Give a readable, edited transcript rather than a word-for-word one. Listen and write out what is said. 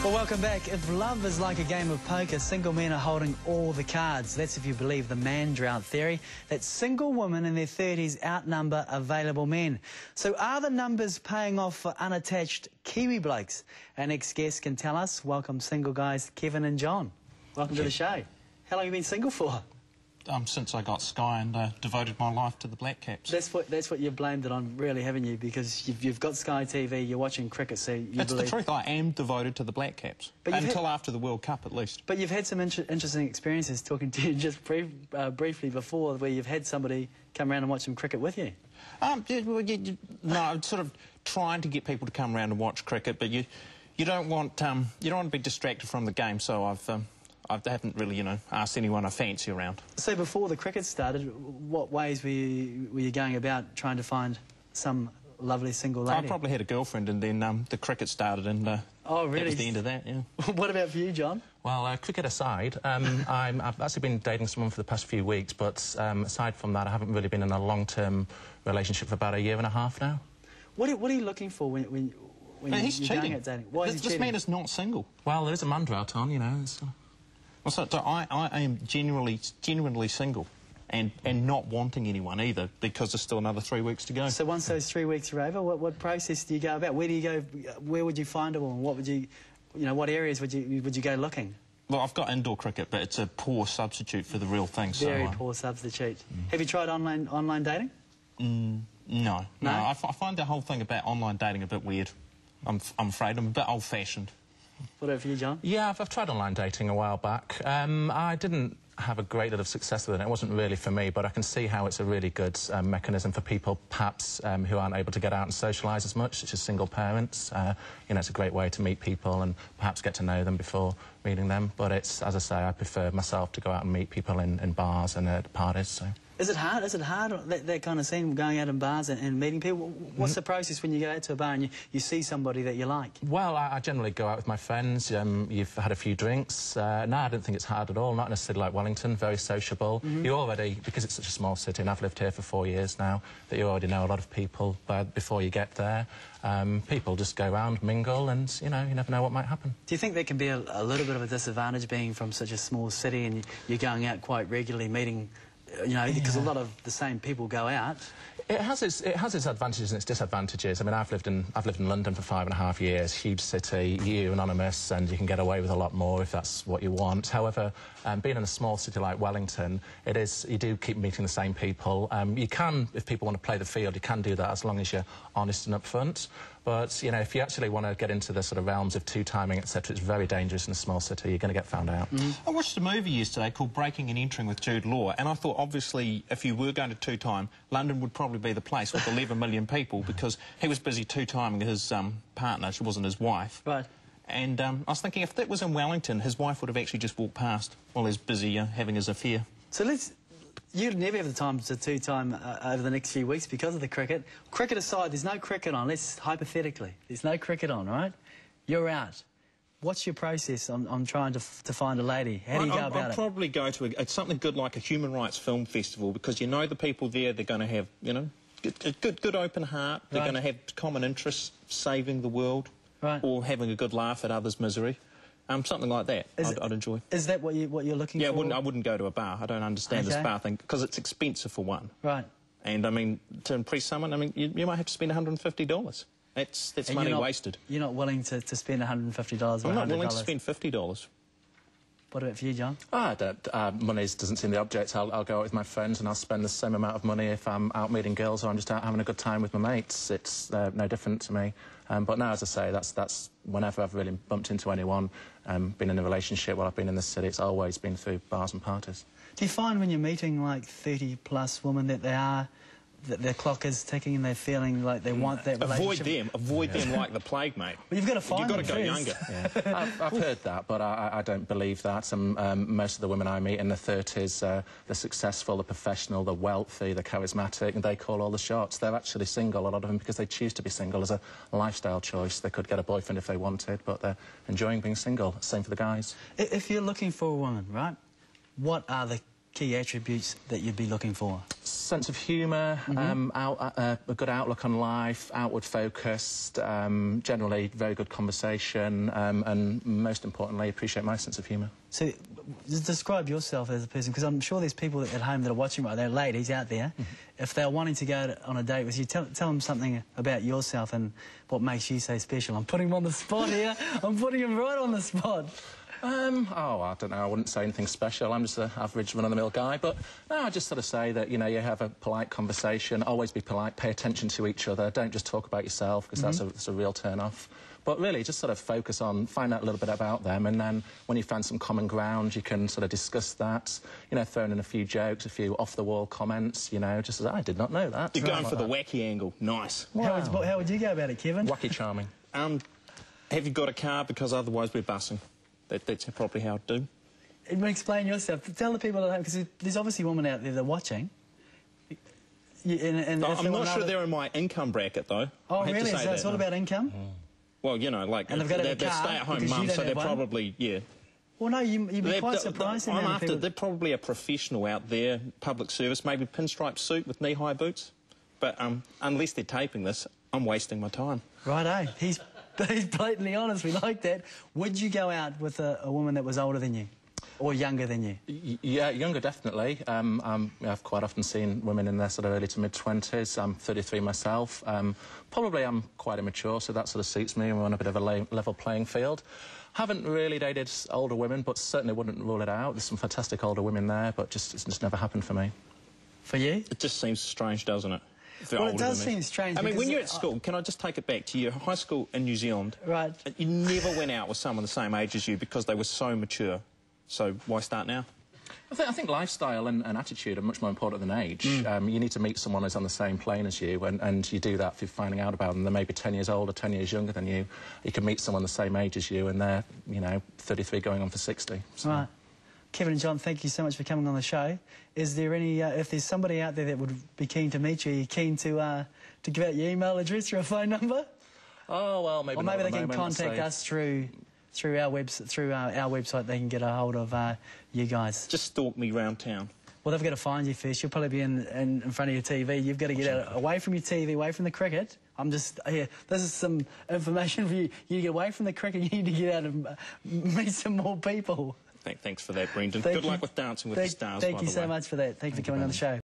Well, welcome back. If love is like a game of poker, single men are holding all the cards. That's if you believe the man drought theory, that single women in their 30s outnumber available men. So are the numbers paying off for unattached Kiwi blokes? Our next guest can tell us. Welcome, single guys, Kevin and John. Welcome to the show. How long have you been single for? Since I got Sky and devoted my life to the Black Caps. That's what you've blamed it on, really, haven't you? Because you've got Sky TV, you're watching cricket, so you That's believe... the truth. I am devoted to the Black Caps. Until after the World Cup, at least. But you've had some interesting experiences talking to you just briefly before, where you've had somebody come around and watch some cricket with you. No, I'm sort of trying to get people to come around and watch cricket, but you don't want to be distracted from the game, so I haven't really, asked anyone I fancy around. So before the cricket started, what ways were you going about trying to find some lovely single lady? I probably had a girlfriend, and then the cricket started, and oh, really? That was the end of that, yeah. What about for you, John? Well, cricket aside, I've actually been dating someone for the past few weeks, but aside from that, I haven't really been in a long-term relationship for about a year and a half now. What are you looking for when he's you're cheating. Going out dating? Why is he cheating? This man is not single. Well, there is a man drought on, Well, so I am genuinely single and not wanting anyone either, because there's still another 3 weeks to go. So once those 3 weeks are over, what process do you go about? Where do you go? Where would you find a woman? What would you, what areas would you go looking? Well, I've got indoor cricket, but it's a poor substitute for the real thing. Very poor substitute. Have you tried online dating? No. I find the whole thing about online dating a bit weird. I'm afraid I'm a bit old-fashioned. What about for you, John? Yeah, I've tried online dating a while back. I didn't have a great deal of success with it. It wasn't really for me, but I can see how it's a really good mechanism for people, perhaps, who aren't able to get out and socialise as much, such as single parents. It's a great way to meet people and perhaps get to know them before meeting them. But it's, as I say, I prefer myself to go out and meet people in bars and at parties, so... Is it hard? Is it hard, that kind of scene, going out in bars and meeting people? What's the process when you go out to a bar and you see somebody that you like? Well, I generally go out with my friends. You've had a few drinks. No, I don't think it's hard at all. Not in a city like Wellington, very sociable. You already, because it's such a small city, and I've lived here for 4 years now, that you already know a lot of people before you get there. People just go around, mingle, and, you never know what might happen. Do you think there can be a little bit of a disadvantage being from such a small city and you're going out quite regularly, meeting... because a lot of the same people go out. It has its advantages and its disadvantages. I mean, I've lived in London for 5.5 years, huge city, you're anonymous, and you can get away with a lot more if that's what you want. However, being in a small city like Wellington, you do keep meeting the same people. You can, if people want to play the field, you can do that as long as you're honest and upfront. But, if you actually want to get into the sort of realms of two-timing, etc., it's very dangerous in a small city. You're going to get found out. I watched a movie yesterday called Breaking and Entering with Jude Law, and I thought, obviously, if you were going to two-time, London would probably be the place with 11 million people, because he was busy two-timing his partner. She wasn't his wife. Right. And I was thinking, if that was in Wellington, his wife would have actually just walked past while he was busy having his affair. So you'd never have the time to two-time over the next few weeks because of the cricket. Cricket aside, there's no cricket on. Let's hypothetically, there's no cricket on, right? You're out. What's your process on trying to find a lady? How do you go about it? I'd probably go to something good like a human rights film festival, because the people there, they're going to have, a good open heart. They're going to have common interests, saving the world, or having a good laugh at others' misery. Something like that, I'd enjoy. Is that what you're looking for? Yeah, I wouldn't go to a bar. I don't understand this bar thing, because it's expensive for one. Right. And, I mean, to impress someone, you might have to spend $150. That's money wasted. You're not willing to spend $150 or $100? I'm not willing to spend $50. What about for you, John? Money doesn't seem the object. I'll go out with my friends and I'll spend the same amount of money if I'm out meeting girls or I'm just out having a good time with my mates. It's no different to me. But now, as I say, that's whenever I've really bumped into anyone, been in a relationship while I've been in this city, it's always been through bars and parties. Do you find when you're meeting, like, 30-plus women that that their clock is ticking and they're feeling like they want that relationship? Avoid them like the plague, mate. Well, you've got to find them. You've got to go younger. Yeah. I've heard that, but I don't believe that. Most of the women I meet in their 30s, they're successful, they're professional, they're wealthy, they're charismatic, and they call all the shots. They're actually single, a lot of them, because they choose to be single as a lifestyle choice. They could get a boyfriend if they wanted, but they're enjoying being single. Same for the guys. If you're looking for a woman, right, what are the key attributes that you'd be looking for? Sense of humour, a good outlook on life, outward focused, generally very good conversation, and most importantly, appreciate my sense of humour. So, describe yourself as a person, because I'm sure there's people at home that are watching right there, ladies out there, if they're wanting to go on a date with you, tell them something about yourself and what makes you so special. I'm putting him on the spot here. I'm putting him right on the spot. Oh, I don't know, I wouldn't say anything special. I'm just an average run-of-the-mill guy, but no, I just sort of say that, you know, you have a polite conversation, always be polite, pay attention to each other, don't just talk about yourself, because that's a real turn-off. But really, just sort of focus on, find out a little bit about them, and then when you find some common ground, you can sort of discuss that, you know, throwing in a few jokes, a few off-the-wall comments, you know, just as, I did not know that. You're going for the wacky angle. Nice. Wow. How would you go about it, Kevin? Wacky charming. Have you got a car? Because otherwise we're bussing. That's probably how I'd do. Explain yourself. Tell the people at home, because there's obviously women out there that are watching. I'm not sure they're in my income bracket, though. Oh, really? So it's all about income? Well, you know, like, and they're stay-at-home mums, so they're probably, yeah. Well, no, you'd be quite surprised. They're probably a professional out there, public service, maybe pinstripe suit with knee-high boots. But unless they're taping this, I'm wasting my time. Righto. He's blatantly honest. We like that. Would you go out with a woman that was older than you? Or younger than you? Yeah, younger, definitely. I've quite often seen women in their sort of early to mid-20s. I'm 33 myself. Probably I'm quite immature, so that sort of suits me. We're on a bit of a level playing field. Haven't really dated older women, but certainly wouldn't rule it out. There's some fantastic older women there, but it's just never happened for me. For you? It just seems strange, doesn't it? Well, it does seem strange. I mean, when you're at school, can I just take it back to your high school in New Zealand? Right. You never went out with someone the same age as you because they were so mature. So why start now? I think lifestyle and attitude are much more important than age. You need to meet someone who's on the same plane as you, and you do that through finding out about them. They're maybe 10 years older, 10 years younger than you. You can meet someone the same age as you, and they're, you know, 33 going on for 60. So. Right. Kevin and John, thank you so much for coming on the show. Is there any, if there's somebody out there that would be keen to meet you, are you keen to give out your email address or a phone number? Oh, well, maybe. Or maybe they can contact us through our website. They can get a hold of you guys. Just stalk me round town. Well, they've got to find you first. You'll probably be in front of your TV. You've got to get away from your TV, away from the cricket. I'm just here. This is some information for you. You get away from the cricket. You need to get out and meet some more people. Thanks for that, Brendan. Good luck with Dancing with the Stars, Thank you so much for that. Thank you for coming on the show.